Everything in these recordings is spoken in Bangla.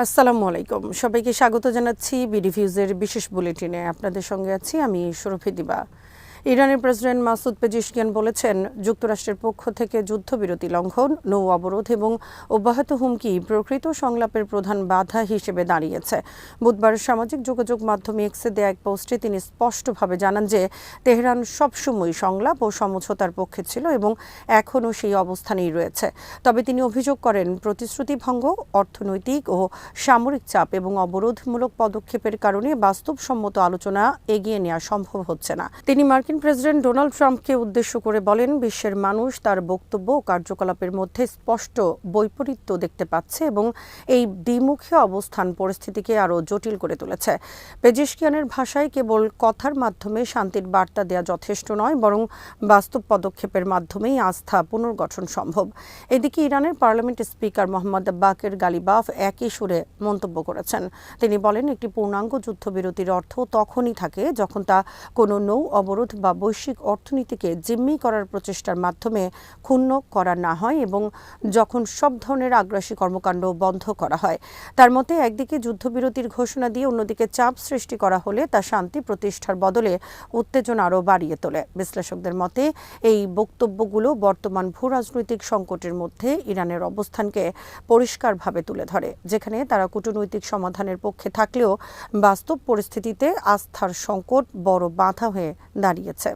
আসসালামু আলাইকুম, সবাইকে স্বাগত জানাচ্ছি বিডিভিউজের বিশেষ বুলেটিনে। আপনাদের সঙ্গে আছি আমি শরফি দিবা। ইরানের প্রেসিডেন্ট মাসুদ পেজিশকিয়ান বলেছেন, যুক্তরাষ্ট্রের পক্ষ থেকে যুদ্ধবিরতি লঙ্ঘন, নৌ অবরোধ এবং অব্যাহত হুমকি প্রকৃত সংলাপের প্রধান বাধা হিসেবে দাঁড়িয়েছে। বুধবার সামাজিক যোগাযোগ মাধ্যমে এক্সে দেয়া এক পোস্টে তিনি স্পষ্টভাবে জানান যে তেহরান সবসময় সংলাপ ও সমঝোতার পক্ষে ছিল এবং এখনও সেই অবস্থানেই রয়েছে। তবে তিনি অভিযোগ করেন, প্রতিশ্রুতি ভঙ্গ, অর্থনৈতিক ও সামরিক চাপ এবং অবরোধমূলক পদক্ষেপের কারণে বাস্তবসম্মত আলোচনা এগিয়ে নেওয়া সম্ভব হচ্ছে না। তিনি মার্কিন প্রেসিডেন্ট ডোনাল্ড ট্রাম্পকে উদ্দেশ্য করে বলেন, বিশ্বের মানুষ তার বক্তব্য ও কার্যকলাপের মধ্যে স্পষ্ট বৈপরীত্য দেখতে পাচ্ছে এবং এই দ্বিমুখী অবস্থান পরিস্থিতিকে আরও জটিল করে তুলেছে। পেজিশকিয়ানের ভাষায়, কেবল কথার মাধ্যমে শান্তির বার্তা দেওয়া যথেষ্ট নয়, বরং বাস্তব পদক্ষেপের মাধ্যমেই আস্থা পুনর্গঠন সম্ভব। এদিকে ইরানের পার্লামেন্ট স্পিকার মোহাম্মদ বাকের গালিবাফ একই সুরে মন্তব্য করেছেন। তিনি বলেন, একটি পূর্ণাঙ্গ যুদ্ধবিরতির অর্থ তখনই থাকে যখন তা কোনো নৌ অবরোধ বা বৈশ্বিক অর্থনীতিকে জিম্মি করার প্রচেষ্টার মাধ্যমে ক্ষুণ্ণ করা না হয় এবং যখন সব ধরনের আগ্রাসী কর্মকাণ্ড বন্ধ করা হয়। তার মতে, একদিকে যুদ্ধবিরতির ঘোষণা দিয়ে অন্যদিকে চাপ সৃষ্টি করা হলে তা শান্তি প্রতিষ্ঠার বদলে উত্তেজনা আরও বাড়িয়ে তোলে। বিশ্লেষকদের মতে, এই বক্তব্যগুলো বর্তমান ভূরাজনৈতিক সংকটের মধ্যে ইরানের অবস্থানকে পরিষ্কারভাবে তুলে ধরে, যেখানে তারা কূটনৈতিক সমাধানের পক্ষে থাকলেও বাস্তব পরিস্থিতিতে আস্থার সংকট বড় বাধা হয়ে দাঁড়িয়েছে।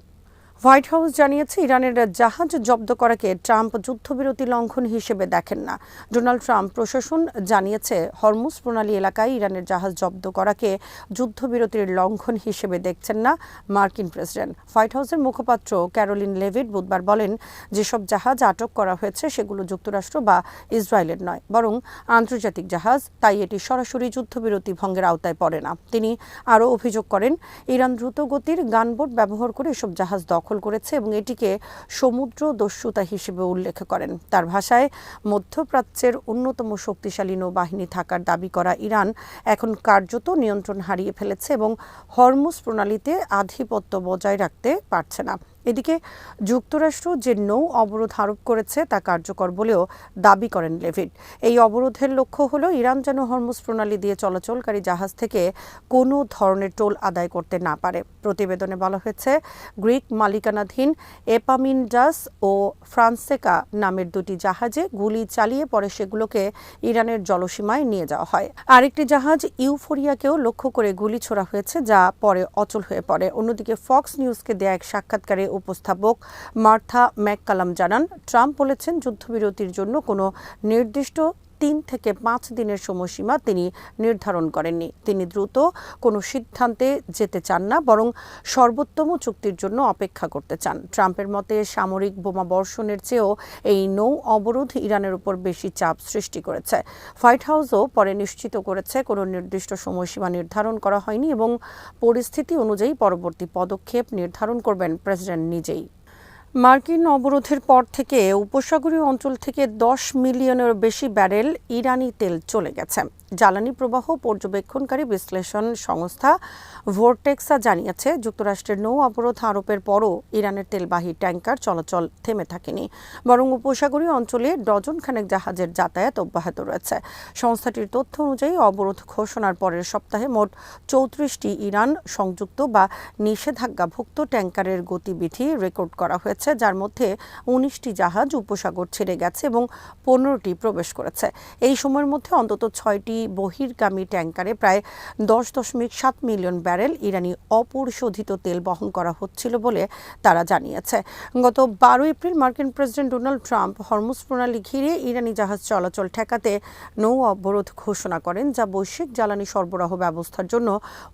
হোয়াইট হাউস জানিয়েছে, ইরানের জাহাজ জব্দ করাকে ট্রাম্প যুদ্ধবিরতি লঙ্ঘন হিসেবে দেখেন না। ডোনাল্ড ট্রাম্প প্রশাসন জানিয়েছে, হরমুজ প্রণালী এলাকায় ইরানের জাহাজ জব্দ করাকে যুদ্ধবিরতির লঙ্ঘন হিসেবে দেখছেন না মার্কিন প্রেসিডেন্ট। হোয়াইট হাউসের মুখপাত্র ক্যারোলিন লেভিট বুধবার বলেন, যেসব জাহাজ আটক করা হয়েছে সেগুলো যুক্তরাষ্ট্র বা ইসরায়েলের নয়, বরং আন্তর্জাতিক জাহাজ, তাই এটি সরাসরি যুদ্ধবিরতি ভঙ্গের আওতায় পড়ে না। তিনি আরও অভিযোগ করেন, ইরান দ্রুতগতির গানবোট ব্যবহার করে এসব জাহাজ দখল করেছে এবং এটিকে সমুদ্র দস্যুতা হিসেবে উল্লেখ করেন। তার ভাষায়, মধ্যপ্রাচ্যের অন্যতম শক্তিশালী নৌবাহিনী থাকার দাবি করা ইরান এখন কার্যত নিয়ন্ত্রণ হারিয়ে ফেলেছে এবং হরমুজ প্রণালীতে আধিপত্য বজায় রাখতে পারছে না। এদিকে যুক্তরাষ্ট্র যে নৌ অবরোধ আরোপ করেছে তা কার্যকর বলেও দাবি করেন লেভিট। এই অবরোধের লক্ষ্য হল ইরান যেন হরমুজ প্রণালী দিয়ে চলাচলকারী জাহাজ থেকে কোনো ধরনের টোল আদায় করতে না পারে। প্রতিবেদনে বলা হয়েছে, গ্রিক মালিকানাধীন এপামিনডাস ও ফ্রান্সেকা নামের দুটি জাহাজে গুলি চালিয়ে পরে সেগুলোকে ইরানের জলসীমায় নিয়ে যাওয়া হয়। আরেকটি জাহাজ ইউফোরিয়াকেও লক্ষ্য করে গুলি ছোড়া হয়েছে, যা পরে অচল হয়ে পড়ে। অন্যদিকে ফক্স নিউজকে দেয়া এক সাক্ষাৎকারে উপস্থাপক মার্থা ম্যাককালাম জানান, ট্রাম্প বলেছেন, যুদ্ধবিরতির জন্য কোনো নির্দিষ্ট 3 থেকে 5 দিনের সময়সীমা তিনি নির্ধারণ করেননি। তিনি দ্রুত কোনো সিদ্ধান্তে যেতে চান না, বরং সর্বোত্তম চুক্তির জন্য অপেক্ষা করতে চান। ট্রাম্পের মতে, সামরিক বোমা বর্ষণের চেয়েও এই নৌ অবরোধ ইরানের উপর বেশি চাপ সৃষ্টি করেছে। হোয়াইট হাউসও পরে নিশ্চিত করেছে, কোনো নির্দিষ্ট সময়সীমা নির্ধারণ করা হয়নি এবং পরিস্থিতি অনুযায়ী পরবর্তী পদক্ষেপ নির্ধারণ করবেন প্রেসিডেন্ট নিজেই। মার্কিন অবরোধের পর থেকে উপসাগরীয় অঞ্চল থেকে 10 মিলিয়নেরও বেশি ব্যারেল ইরানি তেল চলে গেছে। জ্বালানি প্রবাহ পর্যবেক্ষণকারী বিশ্লেষণ সংস্থা ভোরটেক্সা জানিয়েছে, যুক্তরাষ্ট্রের নৌ অবরোধ আরোপের পরও ইরানের তেলবাহী ট্যাঙ্কার চলাচল থেমে থাকেনি, বরং উপসাগরীয় অঞ্চলে ডজনখানেক জাহাজের যাতায়াত অব্যাহত রয়েছে। সংস্থাটির তথ্য অনুযায়ী, অবরোধ ঘোষণার পরের সপ্তাহে মোট 34টি ইরান সংযুক্ত বা নিষেধাজ্ঞাভুক্ত ট্যাঙ্কারের গতিবিধি রেকর্ড করা হয়েছে, যার মধ্যে 19টি জাহাজ উপসাগর ছেড়ে গেছে এবং 15টি প্রবেশ করেছে। এই সময়ের মধ্যে অন্তত 6টি বহির্গামী ট্যাঙ্কারে প্রায় 10.7 মিলিয়ন ব্যারেল ইরানি অপরিশোধিত তেল বহন করা হচ্ছিল বলে তারা জানিয়েছে। গত 12 এপ্রিল মার্কিন প্রেসিডেন্ট ডোনাল্ড ট্রাম্প হরমুজ প্রণালী ঘিরে ইরানি জাহাজ চলাচল ঠেকাতে নৌ অবরোধ ঘোষণা করেন, যা বৈশ্বিক জ্বালানি সরবরাহ ব্যবস্থার জন্য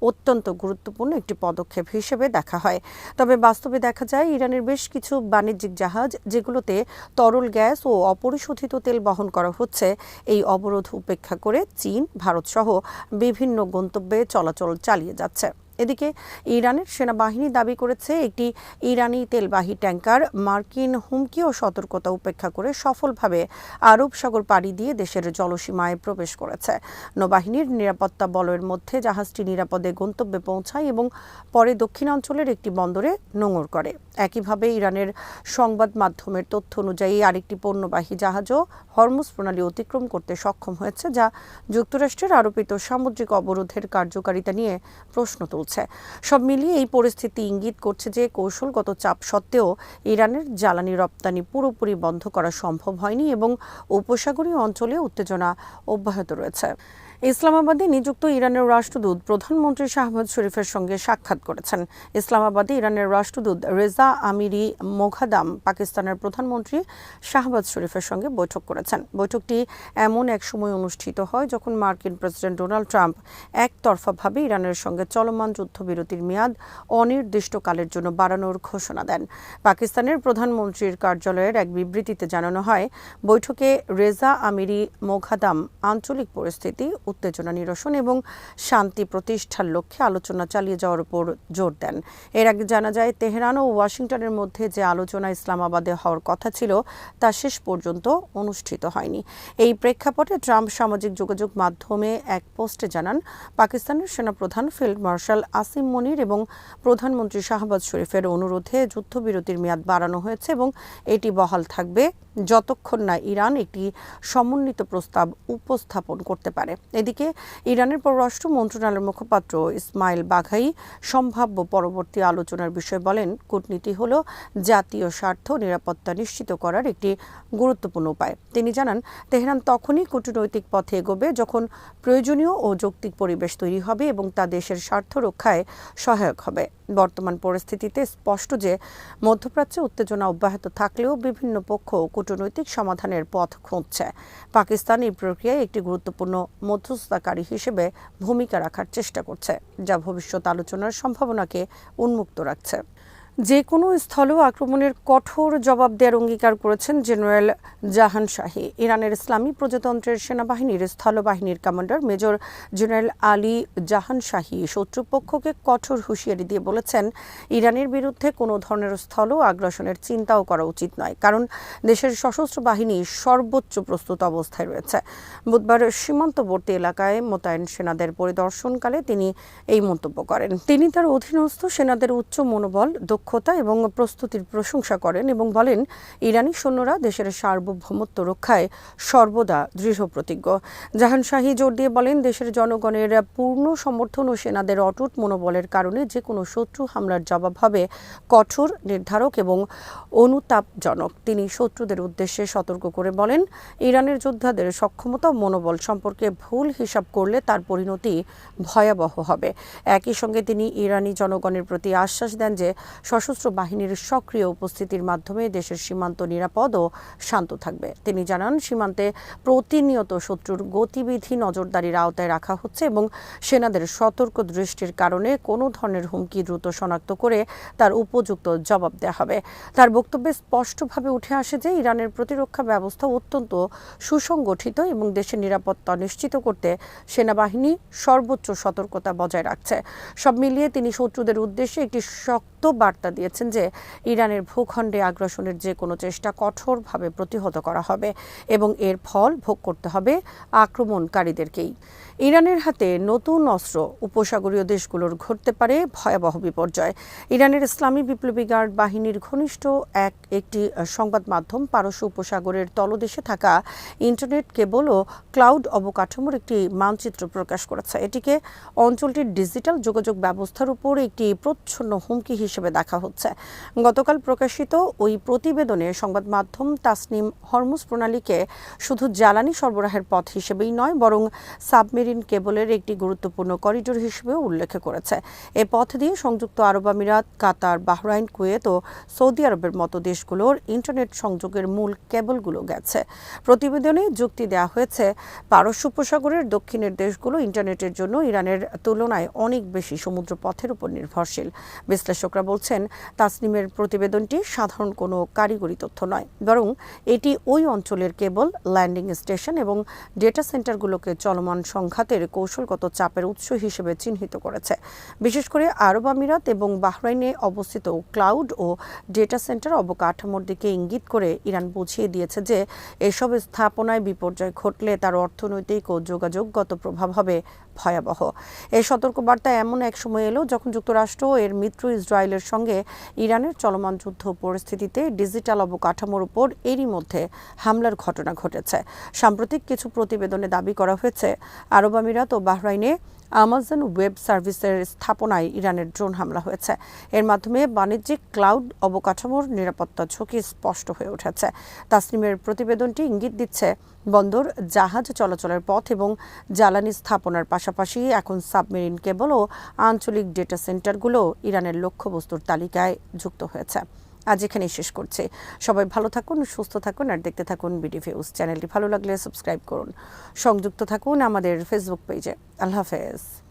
অত্যন্ত গুরুত্বপূর্ণ একটি পদক্ষেপ হিসেবে দেখা হয়। তবে বাস্তবে দেখা যায়, ইরানের বেশ কিছু বাণিজ্যিক জাহাজ, যেগুলোতে তরল গ্যাস ও অপরিশোধিত তেল বহন করা হচ্ছে, এই অবরোধ উপেক্ষা করে চীন, ভারত সহ বিভিন্ন গন্তব্যে চলাচল চালিয়ে যাচ্ছে। এদিকে ইরানের সেনাবাহিনী দাবি করেছে একটি ইরানি তেলবাহী ট্যাঙ্কার মার্কিন হুমকি ও সতর্কতা উপেক্ষা করে সফলভাবে আরব সাগর পাড়ি দিয়ে দেশের জলসীমায় প্রবেশ করেছে। নৌবাহিনীর নিরাপত্তা বলয়ের মধ্যে জাহাজটি নিরাপদে গন্তব্যে পৌঁছায় এবং পরে দক্ষিণাঞ্চলের একটি বন্দরে নোঙর করে। একইভাবে ইরানের সংবাদ মাধ্যমের তথ্য অনুযায়ী আরেকটি পণ্যবাহী জাহাজও হরমুজ প্রণালী অতিক্রম করতে সক্ষম হয়েছে, যা যুক্তরাষ্ট্রের আরোপিত সামুদ্রিক অবরোধের কার্যকারিতা নিয়ে প্রশ্ন তুলছে। সব মিলিয়ে এই পরিস্থিতি ইঙ্গিত করছে যে কৌশলগত চাপ সত্ত্বেও ইরানের জ্বালানি রপ্তানি পুরোপুরি বন্ধ করা সম্ভব হয়নি এবং উপসাগরীয় অঞ্চলে উত্তেজনা অব্যাহত রয়েছে। ইসলামাবাদে নিযুক্ত ইরানের রাষ্ট্রদূত প্রধানমন্ত্রী শাহবাজ শরীফের সঙ্গে সাক্ষাৎ করেছেন। ইসলামাবাদে ইরানের রাষ্ট্রদূত রেজা আমিরি মোঘাদাম পাকিস্তানের প্রধানমন্ত্রী শাহবাজ শরীফের সঙ্গে বৈঠক করেছেন। বৈঠকটি এমন এক সময় অনুষ্ঠিত হয় যখন মার্কিন প্রেসিডেন্ট ডোনাল্ড ট্রাম্প একতরফাভাবে ইরানের সঙ্গে চলমান যুদ্ধবিরতির মেয়াদ অনির্দিষ্টকালের জন্য বাড়ানোর ঘোষণা দেন। পাকিস্তানের প্রধানমন্ত্রীর কার্যালয়ের এক বিবৃতিতে জানানো হয়, বৈঠকে রেজা আমিরি মোঘাদাম আঞ্চলিক পরিস্থিতি, উত্তেজনা নিরসন এবং শান্তি প্রতিষ্ঠার লক্ষ্যে আলোচনা চালিয়ে যাওয়ার উপর জোর দেন। এর আগে জানা যায়, তেহরান ও ওয়াশিংটনের মধ্যে যে আলোচনা ইসলামাবাদে হওয়ার কথা ছিল তা শেষ পর্যন্ত অনুষ্ঠিত হয়নি। এই প্রেক্ষাপটে ট্রাম্প সামাজিক যোগাযোগ মাধ্যমে এক পোস্টে জানান, পাকিস্তানের সেনাপ্রধান ফিল্ড মার্শাল আসিম মনির এবং প্রধানমন্ত্রী শাহবাজ শরীফের অনুরোধে যুদ্ধবিরতির মেয়াদ বাড়ানো হয়েছে এবং এটি বহাল থাকবে যতক্ষণ না ইরান একটি সমন্বিত প্রস্তাব উপস্থাপন করতে পারে। এদিকে ইরানের পররাষ্ট্র মন্ত্রণালয়ের মুখপাত্র ইসমাইল বাঘাই সম্ভাব্য পরবর্তী আলোচনার বিষয়ে বলেন, কূটনীতি হল জাতীয় স্বার্থ নিরাপত্তা নিশ্চিত করার একটি গুরুত্বপূর্ণ উপায়। তিনি জানান, তেহরান তখনই কূটনৈতিক পথে এগোবে যখন প্রয়োজনীয় ও যৌক্তিক পরিবেশ তৈরি হবে এবং তা দেশের স্বার্থ রক্ষায় সহায়ক হবে। বর্তমান পরিস্থিতিতে স্পষ্ট যে মধ্যপ্রাচ্যে উত্তেজনা অব্যাহত থাকলেও বিভিন্ন পক্ষ কূটনৈতিক সমাধানের পথ খুঁজছে। পাকিস্তান এই প্রক্রিয়ায় একটি গুরুত্বপূর্ণ মধ্যস্থতাকারী হিসেবে ভূমিকা রাখার চেষ্টা করছে, যা ভবিষ্যৎ আলোচনার সম্ভাবনাকে উন্মুক্ত রাখছে। যে কোনো স্থল আক্রমণের কঠোর জবাব দেওয়ার অঙ্গীকার করেছেন জেনারেল জাহান শাহী। ইরানের ইসলামী প্রজাতন্ত্রের সেনাবাহিনীর স্থলবাহিনীর কমান্ডার মেজর জেনারেল আলী জাহান শাহী শত্রুপক্ষকে কঠোর হুঁশিয়ারি দিয়ে বলেছেন, ইরানের বিরুদ্ধে কোনো ধরনের স্থল আগ্রাসনের চিন্তাও করা উচিত নয়, কারণ দেশের সশস্ত্র বাহিনী সর্বোচ্চ প্রস্তুত অবস্থায় রয়েছে। বুধবার সীমান্তবর্তী এলাকায় মোতায়েন সেনাদের পরিদর্শনকালে তিনি এই মন্তব্য করেন। তিনি তার অধীনস্থ সেনাদের উচ্চ মনোবল, দক্ষতা এবং প্রস্তুতির প্রশংসা করেন এবং বলেন, ইরানি সৈন্যরা দেশের সার্বভৌমত্ব রক্ষায় সর্বদা দৃঢ়প্রতিজ্ঞ। জাহান শাহী জোর দিয়ে বলেন, দেশের জনগণের পূর্ণ সমর্থন ও সেনাদের অটুট মনোবলের কারণে যে কোনো শত্রু হামলার জবাব হবে কঠোর, নির্ধারক এবং অনুতাপজনক। তিনি শত্রুদের উদ্দেশ্যে সতর্ক করে বলেন, ইরানের যোদ্ধাদের সক্ষমতা ও মনোবল সম্পর্কে ভুল হিসাব করলে তার পরিণতি ভয়াবহ হবে। একই সঙ্গে তিনি ইরানি জনগণের প্রতি আশ্বাস দেন যে সশস্ত্র বাহিনীর সক্রিয় উপস্থিতির মাধ্যমে দেশের সীমান্ত নিরাপদ ও শান্ত থাকবে। তিনি জানান, সীমান্তে প্রতিনিয়ত শত্রুর গতিবিধি নজরদারির আওতায় রাখা হচ্ছে এবং সেনাদের সতর্ক দৃষ্টির কারণে কোনো ধরনের হুমকি দ্রুত শনাক্ত করে তার উপযুক্ত জবাব দেওয়া হবে। তার বক্তব্যে স্পষ্টভাবে উঠে আসে যে ইরানের প্রতিরক্ষা ব্যবস্থা অত্যন্ত সুসংগঠিত এবং দেশের নিরাপত্তা নিশ্চিত করতে সেনাবাহিনী সর্বোচ্চ সতর্কতা বজায় রাখছে। সব মিলিয়ে তিনি শত্রুদের উদ্দেশ্যে একটি শক্ত বার্তা দিয়েছেন যে ইরানের ভূখণ্ডে আগ্রাসনের যে কোনো চেষ্টা কঠোরভাবে প্রতিহত করা হবে এবং এর ফল ভোগ করতে হবে আক্রমণকারীদেরকেই। ইরানের হাতে নতুন অস্ত্র, উপসাগরীয় দেশগুলোর ঘটতে পারে ভয়াবহ বিপর্যয়। ইরানের ইসলামী বিপ্লবী গার্ড বাহিনীর ঘনিষ্ঠ একটি সংবাদ মাধ্যম পারস্য উপসাগরের তলদেশে থাকা ইন্টারনেট কেবল ও ক্লাউড অবকাঠামোর একটি মানচিত্র প্রকাশ করেছে। এটিকে অঞ্চলটির ডিজিটাল যোগাযোগ ব্যবস্থার উপর একটি প্রচ্ছন্ন হুমকি হিসেবে দেখা হচ্ছে। গতকাল প্রকাশিত ওই প্রতিবেদনে সংবাদ মাধ্যম তাসনিম হরমুজ প্রণালীকে শুধু জ্বালানি সরবরাহের পথ হিসেবেই নয়, বরং সাবমেরিন কেবলের একটি গুরুত্বপূর্ণ করিডোর হিসেবেও উল্লেখ করেছে। এ পথ দিয়ে সংযুক্ত আরব আমিরাত, কাতার, বাহরাইন, কুয়েত ও সৌদি আরবের মতো দেশগুলোর ইন্টারনেট সংযোগের মূল কেবলগুলো গেছে। প্রতিবেদনে যুক্তি দেওয়া হয়েছে, পারস্য উপসাগরের দক্ষিণের দেশগুলো ইন্টারনেটের জন্য ইরানের তুলনায় অনেক বেশি সমুদ্র পথের উপর নির্ভরশীল। বিশ্লেষকরা বলছেন, বলেছেন, তাসনিমের প্রতিবেদনটি সাধারণ কোনো কারিগরি তথ্য নয়, বরং এটি ওই অঞ্চলের কেবল, ল্যান্ডিং স্টেশন এবং ডেটা সেন্টারগুলোকে চলমান সংঘাতের কৌশলগত চাপের উৎস হিসেবে চিহ্নিত করেছে। বিশেষ করে আরব আমিরাত এবং বাহরাইনে অবস্থিত ক্লাউড ও ডেটা সেন্টার অবকাঠামোর দিকে ইঙ্গিত করে ইরান বুঝিয়ে দিয়েছে যে এসব স্থাপনায় বিপর্যয় ঘটলে তার অর্থনৈতিক ও যোগাযোগগত প্রভাব হবে ভয়াবহ। এই সতর্কবার্তা এমন এক সময় এলো যখন যুক্তরাষ্ট্র ও এর মিত্র ইসরায়েলের সঙ্গে ইরানের চলমান যুদ্ধ পরিস্থিতিতে ডিজিটাল অবকাঠামোর উপর এরই মধ্যে হামলার ঘটনা ঘটেছে। সাম্প্রতিক কিছু প্রতিবেদনে দাবি করা হয়েছে, আরব আমিরাত ও বাহরাইনে আমাজন ওয়েব সার্ভিসের স্থাপনায় ইরানের ড্রোন হামলা হয়েছে। এর মাধ্যমে বাণিজ্যিক ক্লাউড অবকাঠামোর নিরাপত্তা ঝুঁকি স্পষ্ট হয়ে উঠেছে। তাসনিমের প্রতিবেদনটি ইঙ্গিত দিচ্ছে, বন্দর, জাহাজ চলাচলের পথ এবং জ্বালানি স্থাপনার পাশাপাশি এখন সাবমেরিন কেবল ও আঞ্চলিক ডেটা সেন্টারগুলো ইরানের লক্ষ্যবস্তুর তালিকায় যুক্ত হয়েছে। আজ এখানেই শেষ করছি। সবাই ভালো থাকুন, সুস্থ থাকুন আর দেখতে থাকুন বিডিভিউজ। চ্যানেলটি ভালো লাগলে সাবস্ক্রাইব করুন। সংযুক্ত থাকুন আমাদের ফেসবুক পেজে। আল্লাহ হাফেজ।